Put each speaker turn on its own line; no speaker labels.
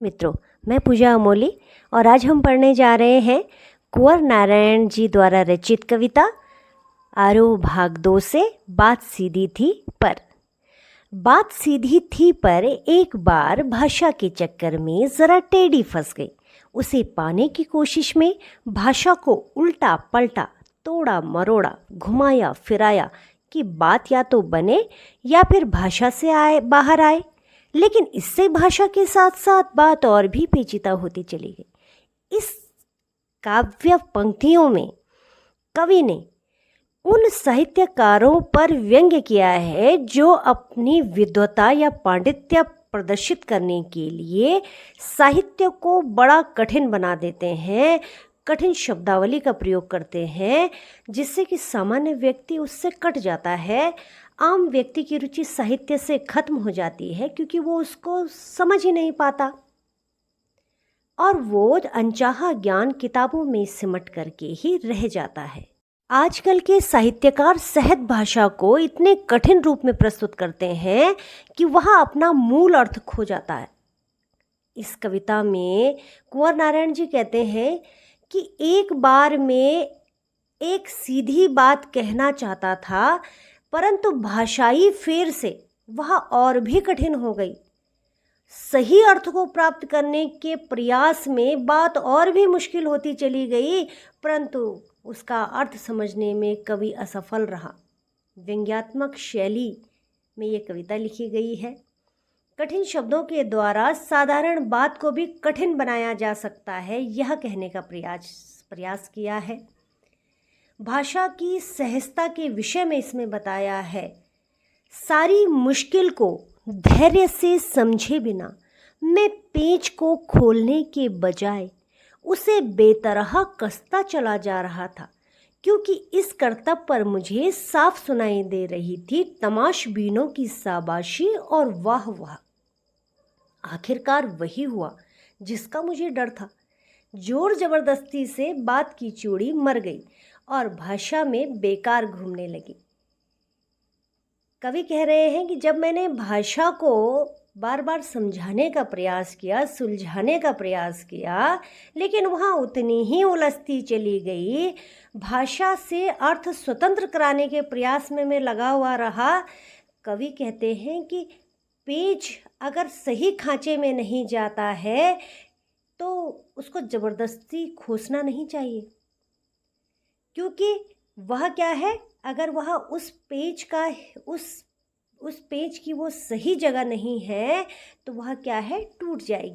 मित्रों, मैं पूजा अमोली और आज हम पढ़ने जा रहे हैं कुंवर नारायण जी द्वारा रचित कविता आरोह भाग 2 से बात सीधी थी पर। बात सीधी थी पर एक बार भाषा के चक्कर में ज़रा टेढ़ी फंस गई। उसे पाने की कोशिश में भाषा को उल्टा पलटा, तोड़ा मरोड़ा, घुमाया फिराया कि बात या तो बने या फिर भाषा से बाहर आए। लेकिन इससे भाषा के साथ साथ बात और भी पेचीदा होती चली गई। इस काव्य पंक्तियों में कवि ने उन साहित्यकारों पर व्यंग्य किया है जो अपनी विद्वता या पांडित्य प्रदर्शित करने के लिए साहित्य को बड़ा कठिन बना देते हैं, कठिन शब्दावली का प्रयोग करते हैं जिससे कि सामान्य व्यक्ति उससे कट जाता है। आम व्यक्ति की रुचि साहित्य से खत्म हो जाती है क्योंकि वो उसको समझ ही नहीं पाता और वो अनचाहा ज्ञान किताबों में सिमट करके ही रह जाता है। आजकल के साहित्यकार सहज भाषा को इतने कठिन रूप में प्रस्तुत करते हैं कि वह अपना मूल अर्थ खो जाता है। इस कविता में कुंवर नारायण जी कहते हैं कि एक बार में एक सीधी बात कहना चाहता था, परंतु भाषाई फेर से वह और भी कठिन हो गई। सही अर्थ को प्राप्त करने के प्रयास में बात और भी मुश्किल होती चली गई, परंतु उसका अर्थ समझने में कवि असफल रहा। व्यंग्यात्मक शैली में ये कविता लिखी गई है। कठिन शब्दों के द्वारा साधारण बात को भी कठिन बनाया जा सकता है, यह कहने का प्रयास किया है। भाषा की सहजता के विषय में इसमें बताया है। सारी मुश्किल को धैर्य से समझे बिना मैं पेच को खोलने के बजाय उसे बेतरह कसता चला जा रहा था, क्योंकि इस करतब पर मुझे साफ सुनाई दे रही थी तमाशबीनों की शाबाशी और वाह वाह। आखिरकार वही हुआ जिसका मुझे डर था। जोर जबरदस्ती से बात की चूड़ी मर गई और भाषा में बेकार घूमने लगी। कवि कह रहे हैं कि जब मैंने भाषा को बार बार समझाने का प्रयास किया, सुलझाने का प्रयास किया, लेकिन वहाँ उतनी ही उलझती चली गई। भाषा से अर्थ स्वतंत्र कराने के प्रयास में मैं लगा हुआ रहा। कवि कहते हैं कि पेच अगर सही खांचे में नहीं जाता है तो उसको ज़बरदस्ती खोसना नहीं चाहिए, क्योंकि वह क्या है, अगर वह उस पेच की वो सही जगह नहीं है तो वह क्या है, टूट जाएगी।